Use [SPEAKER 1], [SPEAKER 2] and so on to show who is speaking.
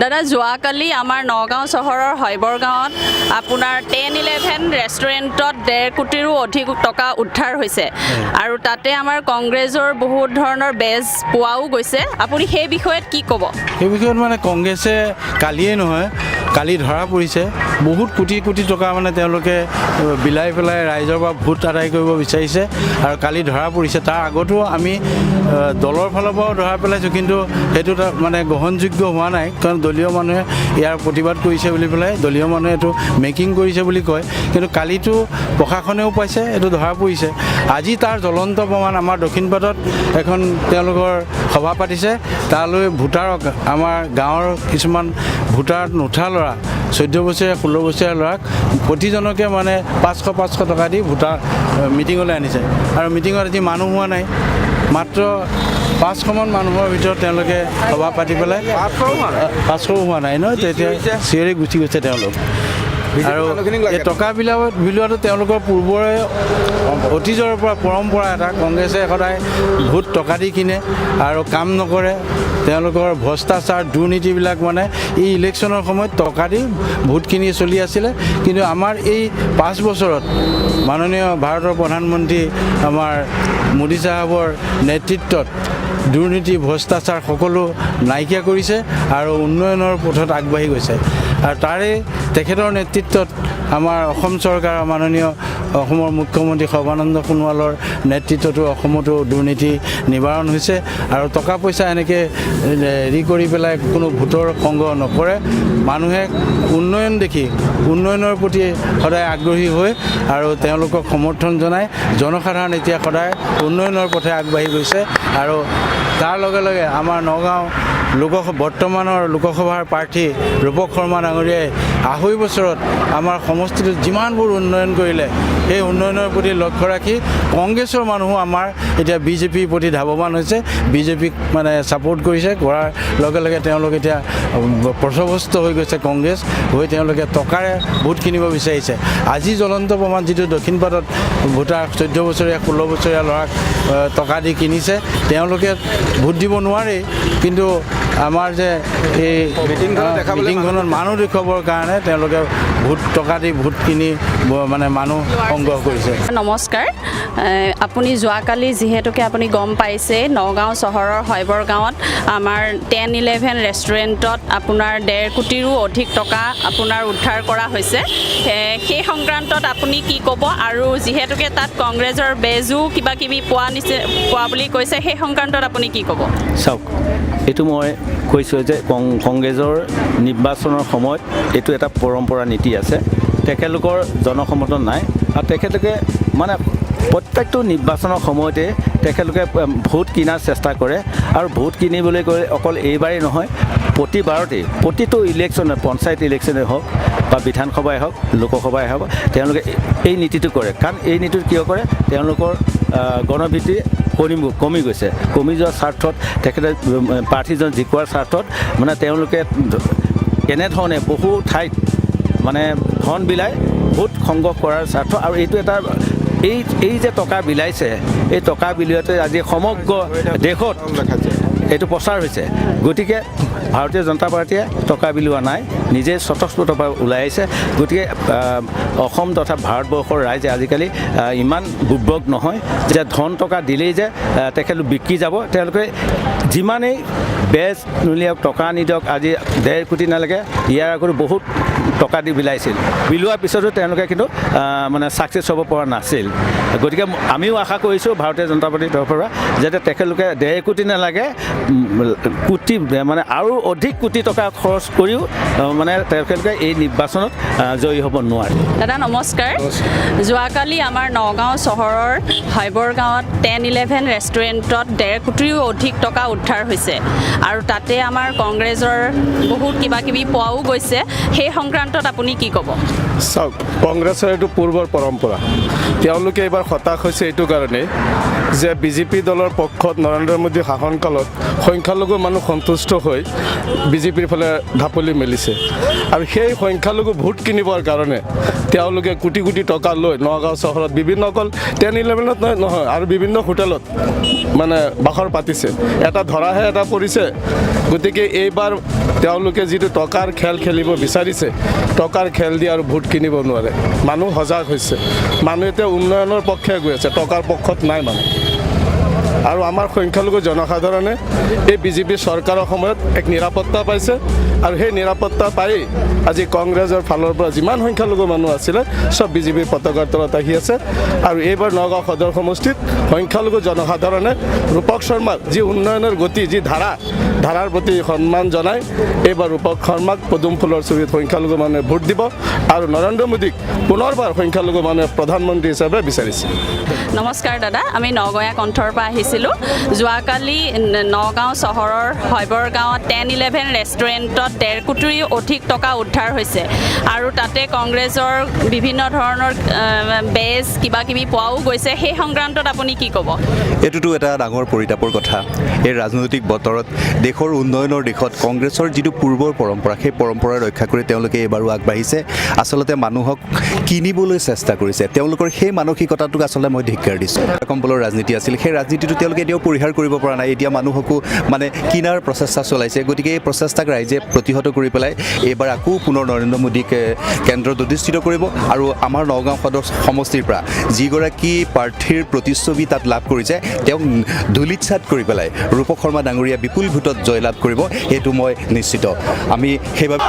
[SPEAKER 1] দাদা যোৱাকালি আমাৰ নগাঁও চহৰৰ হৈবৰ গাঁৱত আপোনাৰ 10-11 ৰেষ্টুৰেণ্টত 1.5 কোটিৰো অধিক টকা উদ্ধাৰ হৈছে আৰু তাতে আমাৰ কংগ্ৰেছৰ বহুত ধৰণৰ বেজ পোৱাও গৈছে আপুনি সেই বিষয়ত কি ক'ব
[SPEAKER 2] এই বিষয়ত মানে কংগ্ৰেছে কালিয়ে নহয় কালি ধৰা পৰিছে বহুত কোটি কোটি টকা মানে তেওঁলোকে বিলাই পেলাই ৰাইজৰ পৰা ভোট আদায় কৰিব বিচাৰিছে আৰু কালি ধৰা পৰিছে তাৰ আগতো আমি দলৰ ফালৰ পৰাও ধৰা পেলাইছোঁ কিন্তু সেইটো মানে গ্ৰহণযোগ্য হোৱা নাই কাৰণ দলীয় মানুহে ইয়াৰ প্ৰতিবাদ কৰিছে বুলি পেলাই দলীয় মানুহে এইটো মেকিং কৰিছে বুলি কয় কিন্তু কালিতো প্ৰশাসনেও পাইছে এইটো ধৰা পৰিছে আজি তাৰ জ্বলন্ত প্ৰমাণ আমাৰ দক্ষিণপাটত এখন তেওঁলোকৰ সভা পাতিছে তালৈ ভোটাৰক আমাৰ গাঁৱৰ কিছুমান ভোটাৰ নুঠা ল'ৰা 14 বছৰীয়া 16 বছৰীয়া ল'ৰাক প্ৰতিজনকে মানে 500 টকা দি ভোটাৰ মিটিঙলৈ আনিছে আৰু মিটিঙত আজি মানুহ হোৱা নাই মাত্ৰ 500মান মানুহৰ ভিতৰত তেওঁলোকে সভা পাতি পেলাই 500 হোৱা নাই ন তেতিয়া চিঞৰি গুচি গৈছে তেওঁলোক আৰু এই টকা বিলোৱাটো তেওঁলোকৰ পূৰ্বৰে অতীজৰ পৰা পৰম্পৰা এটা কংগ্ৰেছে সদায় ভোট টকা দি কিনে আৰু কাম নকৰে তেওঁলোকৰ ভ্ৰষ্টাচাৰ দুৰ্নীতিবিলাক মানে এই ইলেকশ্যনৰ সময়ত টকা দি ভোট কিনি চলি আছিলে কিন্তু আমাৰ এই 5 বছৰত মাননীয় ভাৰতৰ প্ৰধানমন্ত্ৰী আমাৰ মোদী চাহাবৰ নেতৃত্বত দুৰ্নীতি ভ্ৰষ্টাচাৰ সকলো নাইকিয়া কৰিছে আৰু উন্নয়নৰ পথত আগবাঢ়ি গৈছে আৰু তাৰে তেখেতৰ নেতৃত্বত আমাৰ অসম চৰকাৰৰ মাননীয় অসমৰ মুখ্যমন্ত্ৰী সৰ্বানন্দ সোণোৱালৰ নেতৃত্বতো অসমতো দুৰ্নীতি নিবাৰণ হৈছে আৰু টকা পইচা এনেকৈ হেৰি কৰি পেলাই কোনো ভোটৰ সংগ্ৰহ নকৰে মানুহে উন্নয়ন দেখি উন্নয়নৰ প্ৰতি সদায় আগ্ৰহী হৈ আৰু তেওঁলোকক সমৰ্থন জনায় জনসাধাৰণ এতিয়া সদায় উন্নয়নৰ পথে আগবাঢ়ি গৈছে আৰু তাৰ লগে লগে আমাৰ নগাঁও বৰ্তমানৰ লোকসভাৰ প্ৰাৰ্থী ৰূপক শৰ্মা ডাঙৰীয়াই 2.5 বছৰত আমাৰ সমষ্টিটোত যিমানবোৰ উন্নয়ন কৰিলে সেই উন্নয়নৰ প্ৰতি লক্ষ্য ৰাখি কংগ্ৰেছৰ মানুহো আমাৰ এতিয়া বিজেপিৰ প্ৰতি ধাৱমান হৈছে বিজেপিক মানে ছাপোৰ্ট কৰিছে কৰাৰ লগে লগে তেওঁলোক এতিয়া পথভ্ৰষ্ট হৈ গৈছে কংগ্ৰেছ হৈ তেওঁলোকে টকাৰে ভোট কিনিব বিচাৰিছে আজি জ্বলন্ত প্ৰমাণ যিটো দক্ষিণপাটত ভোটাৰ 14 বছৰীয়া 16 বছৰীয়া ল'ৰাক টকা দি কিনিছে তেওঁলোকে ভোট দিব নোৱাৰে কিন্তু আমাৰ যে এই মিটিংখনত মানুহ দেখুৱাবৰ কাৰণে তেওঁলোকে ভোট টকা দি ভোট কিনি মানে মানুহ সংগ্ৰহ কৰিছে
[SPEAKER 1] নমস্কাৰ আপুনি যোৱাকালি যিহেতুকে আপুনি গম পাইছে নগাঁও চহৰৰ হৈবৰ গাঁৱত আমাৰ 10-11 ৰেষ্টুৰেণ্টত আপোনাৰ 1.5 কোটিৰো অধিক টকা আপোনাৰ উদ্ধাৰ কৰা হৈছে সেই সংক্ৰান্তত আপুনি কি ক'ব আৰু যিহেতুকে তাত কংগ্ৰেছৰ বেজো কিবা কিবি পোৱা বুলি কৈছে সেই সংক্ৰান্তত আপুনি কি ক'ব
[SPEAKER 3] চাওক এইটো মই কৈছোঁ যে কংগ্ৰেছৰ নিৰ্বাচনৰ সময়ত এইটো এটা পৰম্পৰা নীতি আছে তেখেতলোকৰ জনসমৰ্থন নাই আৰু তেখেতলোকে মানে প্ৰত্যেকটো নিৰ্বাচনৰ সময়তে তেখেতলোকে ভোট কিনাৰ চেষ্টা কৰে আৰু ভোট কিনিবলৈ গ'লে অকল এইবাৰেই নহয় প্ৰতিবাৰতেই প্ৰতিটো ইলেকশ্যনে পঞ্চায়ত ইলেকশ্যনে হওক বা বিধানসভাই হওক লোকসভাই হওক তেওঁলোকে এই নীতিটো কৰে কাৰণ এই নীতিটো কিয় কৰে তেওঁলোকৰ গণভিত্তি কমি গৈছে কমি যোৱাৰ স্বাৰ্থত তেখেতে প্ৰাৰ্থীজন জিকোৱাৰ স্বাৰ্থত মানে তেওঁলোকে এনেধৰণে বহু ঠাইত মানে ধন বিলাই ভোট সংগ্ৰহ কৰাৰ স্বাৰ্থ আৰু এইটো এটা এই যে টকা বিলাইছে এই টকা বিলিওৱাতে আজি সমগ্ৰ দেশত এইটো প্ৰচাৰ হৈছে গতিকে ভাৰতীয় জনতা পাৰ্টীয়ে টকা বিলোৱা নাই নিজে স্বতঃস্ফূৰ্তভাৱে ওলাই আহিছে গতিকে অসম তথা ভাৰতবৰ্ষৰ ৰাইজে আজিকালি ইমান বুৰ্বক নহয় যে ধন টকা দিলেই যে তেখেতলোক বিক্ৰী যাব তেওঁলোকে যিমানেই বেজ নুলিয়াওক টকা নিদিয়ক আজি 1.5 কোটি নালাগে ইয়াৰ আগত বহুত টকা দি বিলাইছিল বিলোৱাৰ পিছতো তেওঁলোকে কিন্তু মানে ছাকচেছ হ'ব পৰা নাছিল গতিকে আমিও আশা কৰিছোঁ ভাৰতীয় জনতা পাৰ্টীৰ তৰফৰ পৰা যাতে তেখেতলোকে 1.5 কোটি নালাগে কোটি মানে আৰু অধিক কোটি টকা খৰচ কৰিও মানে তেখেতলোকে এই নিৰ্বাচনত জয়ী হ'ব নোৱাৰে
[SPEAKER 1] দাদা নমস্কাৰ যোৱাকালি আমাৰ নগাঁও চহৰৰ হৈবৰ গাঁৱত 10-11 ৰেষ্টুৰেণ্টত 1.5 কোটিৰো অধিক টকা উদ্ধাৰ হৈছে আৰু তাতে আমাৰ কংগ্ৰেছৰ বহুত কিবা কিবি পোৱাও গৈছে সেই সংক্ৰান্তত আপুনি কি ক'ব
[SPEAKER 4] চাওক কংগ্ৰেছৰ এইটো পূৰ্বৰ পৰম্পৰা তেওঁলোকে এইবাৰ হতাশ হৈছে এইটো কাৰণে যে বিজেপি দলৰ পক্ষত নৰেন্দ্ৰ মোদী শাসনকালত সংখ্যালঘু মানুহ সন্তুষ্ট হৈ বিজেপিৰ ফালে ঢাপলি মেলিছে আৰু সেই সংখ্যালঘু ভোট কিনিবৰ কাৰণে তেওঁলোকে কোটি কোটি টকা লৈ নগাঁও চহৰত বিভিন্ন অকল 10-11ত নহয় আৰু বিভিন্ন হোটেলত মানে বাখৰ পাতিছে এটা ধৰাহে এটা পৰিছে গতিকে এইবাৰ তেওঁলোকে যিটো টকাৰ খেল খেলিব বিচাৰিছে টকাৰ খেল দি আৰু ভোট কিনিব নোৱাৰে মানুহ সজাগ হৈছে মানুহ এতিয়া উন্নয়নৰ পক্ষে গৈ আছে টকাৰ পক্ষত নাই মানুহ আৰু আমাৰ সংখ্যালঘু জনসাধাৰণে এই বিজেপি চৰকাৰৰ সময়ত এক নিৰাপত্তা পাইছে আৰু সেই নিৰাপত্তা পাই আজি কংগ্ৰেছৰ ফালৰ পৰা যিমান সংখ্যালঘু মানুহ আছিলে সব বিজেপিৰ পতাকাৰ তলত আহি আছে আৰু এইবাৰ নগাঁও সদৰ সমষ্টিত সংখ্যালঘু জনসাধাৰণে ৰূপক শৰ্মাক যি উন্নয়নৰ গতি যি ধাৰাৰ প্ৰতি সন্মান জনাই এইবাৰ ৰূপক শৰ্মাক পদুম ফুলৰ ছবিত সংখ্যালঘু মানুহে ভোট দিব আৰু নৰেন্দ্ৰ মোদীক পুনৰবাৰ সংখ্যালঘু মানুহে প্ৰধানমন্ত্ৰী হিচাপে বিচাৰিছে
[SPEAKER 1] নমস্কাৰ দাদা আমি নগঞা কণ্ঠৰ পৰা আহিছিলোঁ যোৱাকালি নগাঁও চহৰৰ শৈবৰ গাঁৱত 10-11 ৰেষ্টুৰেণ্টত 1.5 কোটিৰো অধিক টকা উদ্ধাৰ হৈছে আৰু তাতে কংগ্ৰেছৰ বিভিন্ন ধৰণৰ বেজ কিবা কিবি পোৱাও গৈছে সেই সংক্ৰান্তত আপুনি কি ক'ব
[SPEAKER 5] এইটোতো এটা ডাঙৰ পৰিতাপৰ কথা এই ৰাজনৈতিক বতৰত দেশৰ উন্নয়নৰ দিশত কংগ্ৰেছৰ যিটো পূৰ্বৰ পৰম্পৰা সেই পৰম্পৰা ৰক্ষা কৰি তেওঁলোকে এবাৰো আগবাঢ়িছে আচলতে মানুহক কিনিবলৈ চেষ্টা কৰিছে তেওঁলোকৰ সেই মানসিকতাটোক আচলতে মই ধিক্কাৰ দিছোঁ কম্বলৰ ৰাজনীতি আছিল সেই ৰাজনীতিটো তেওঁলোকে এতিয়াও পৰিহাৰ কৰিব পৰা নাই এতিয়া মানুহকো মানে কিনাৰ প্ৰচেষ্টা চলাইছে গতিকে এই প্ৰচেষ্টাক ৰাইজে প্ৰতিহত কৰি পেলাই এইবাৰ আকৌ পুনৰ নৰেন্দ্ৰ মোদীক কেন্দ্ৰত অধিষ্ঠিত কৰিব আৰু আমাৰ নগাঁও সদৰ সমষ্টিৰ পৰা যিগৰাকী প্ৰাৰ্থীৰ প্ৰতিচ্ছবি তাত লাভ কৰিছে তেওঁক ধূলিচ্ছাত কৰি পেলাই ৰূপক শৰ্মা ডাঙৰীয়া বিপুল ভোটত জয়লাভ কৰিব এইটো মই নিশ্চিত আমি সেইবাবে